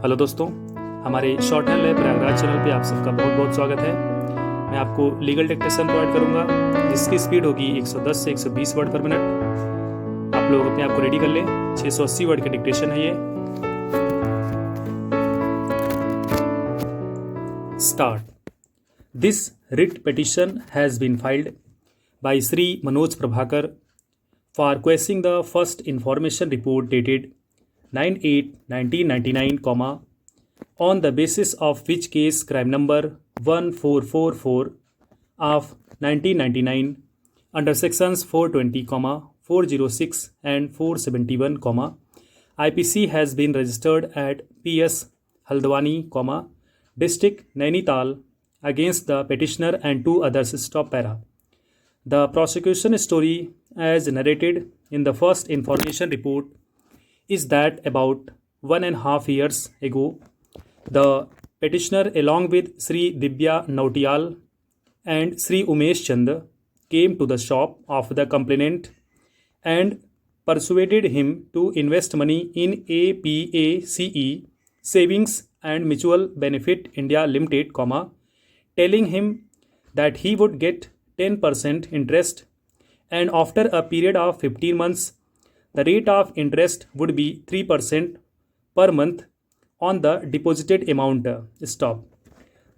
Hello दोस्तों, हमारे short hand lab Prayagraj channel पे आप सबका बहुत बहुत स्वागत है। मैं आपको लीगल डिक्टेशन प्रोवाइड करूंगा जिसकी स्पीड होगी 110 से 120 वर्ड पर मिनट। आप लोग अपने आप को रेडी कर लें। 680 वर्ड का डिक्टेशन है ये। Start. This writ petition has been filed by Shri Manoj Prabhakar for questioning the first information report dated 9/8/1999, on the basis of which case crime number 1444 of 1999 under sections 420, 406 and 471, IPC has been registered at PS Haldwani, district Nainital against the petitioner and two others. Stop para. The prosecution story as narrated in the first information report is that about 1.5 years ago, the petitioner along with Sri Divya Nautiyal and Sri Umesh Chand came to the shop of the complainant and persuaded him to invest money in APACE Savings and Mutual Benefit India Limited, telling him that he would get 10% interest, and after a period of 15 months the rate of interest would be 3% per month on the deposited amount. Stop.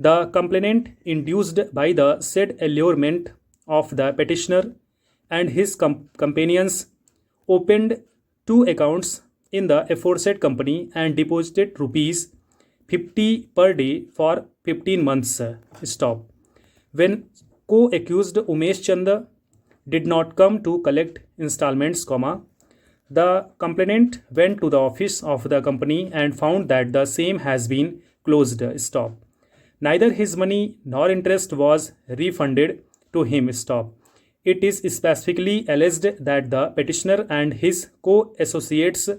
The complainant, induced by the said allurement of the petitioner and his companions, opened two accounts in the aforesaid company and deposited rupees 50 per day for 15 months. Stop. When co-accused Umesh Chand did not come to collect installments, the complainant went to the office of the company and found that the same has been closed. Stop. Neither his money nor interest was refunded to him. Stop. It is specifically alleged that the petitioner and his co-associates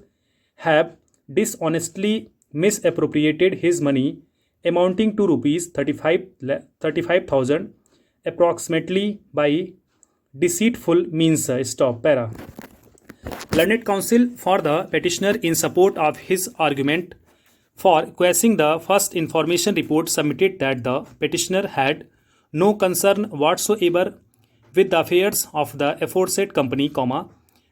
have dishonestly misappropriated his money amounting to rupees 35,000 approximately by deceitful means. Stop. Para. Learned counsel for the petitioner in support of his argument for quashing the first information report submitted that the petitioner had no concern whatsoever with the affairs of the aforesaid company,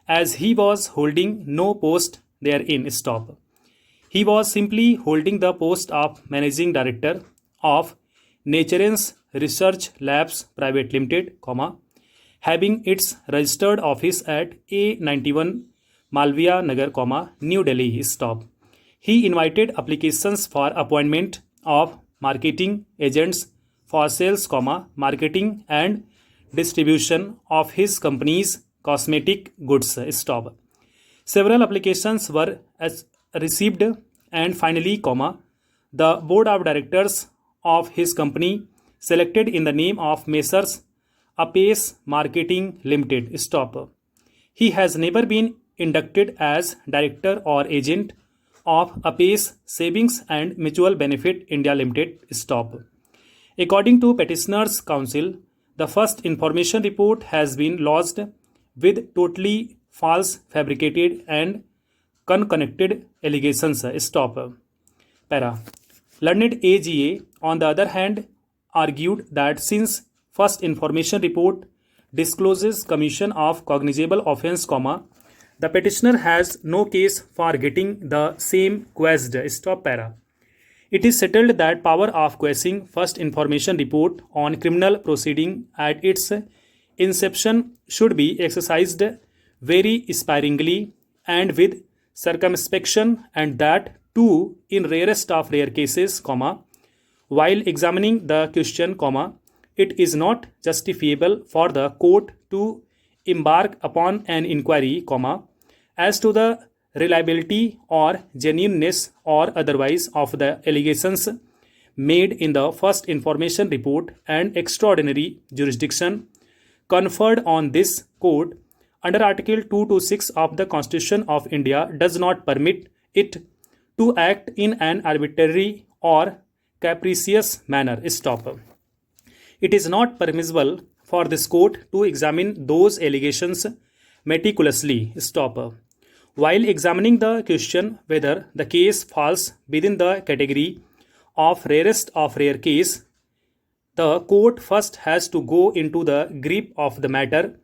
as he was holding no post therein. Stop. He was simply holding the post of managing director of Naturance Research Labs Private Limited, having its registered office at A91 Malviya Nagar, New Delhi. Stop. He invited applications for appointment of marketing agents for sales, marketing and distribution of his company's cosmetic goods. Stop. Several applications were received and finally, the board of directors of his company selected in the name of Messrs. Apace Marketing Limited. Stop. He has never been inducted as director or agent of Apace Savings and Mutual Benefit India Limited. Stop. According to petitioner's counsel, the first information report has been lodged with totally false, fabricated and unconnected allegations. Stop. Para. Learned AGA, on the other hand, argued that since first information report discloses commission of cognizable offence, the petitioner has no case for getting the same quashed. Stop. Para. It is settled that power of quashing first information report on criminal proceeding at its inception should be exercised very sparingly and with circumspection, and that too in rarest of rare cases, while examining the question, it is not justifiable for the court to embark upon an inquiry, as to the reliability or genuineness or otherwise of the allegations made in the first information report, and extraordinary jurisdiction conferred on this court under Article 226 of the Constitution of India does not permit it to act in an arbitrary or capricious manner. Stop. It is not permissible for this court to examine those allegations meticulously. Stop. While examining the question whether the case falls within the category of rarest of rare case, the court first has to go into the grip of the matter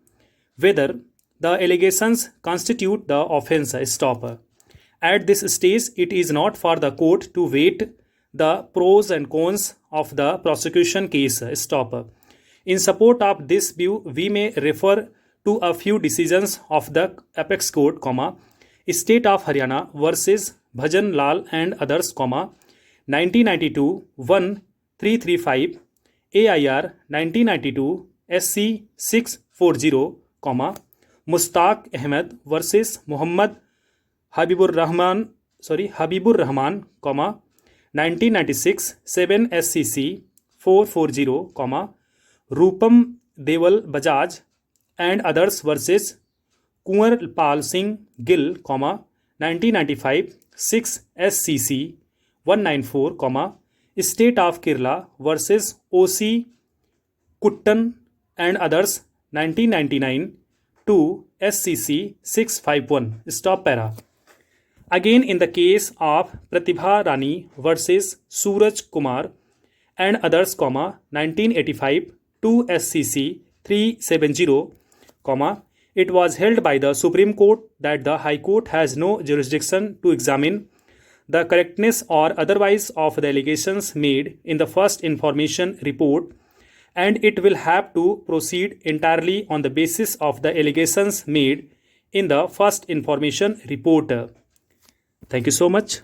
whether the allegations constitute the offense. Stop. At this stage, it is not for the court to weight the pros and cons of the prosecution case. Stop. In support of this view, we may refer to a few decisions of the apex court, State of Haryana versus Bhajan Lal and others, 1992 1335, AIR 1992 SC 640, Mustaq Ahmed versus Muhammad Habibur Rahman, 1996 7 SCC 440, Rupam Deval Bajaj and others versus Kunwar Pal Singh Gill, 1995 6 SCC 194, State of Kerala versus OC Kuttan and others, 1999 2 SCC 651. Stop para. Again, in the case of Pratibha Rani versus Suraj Kumar and others, 1985 2 SCC 370, it was held by the Supreme Court that the High Court has no jurisdiction to examine the correctness or otherwise of the allegations made in the first information report, and it will have to proceed entirely on the basis of the allegations made in the first information report. Thank you so much.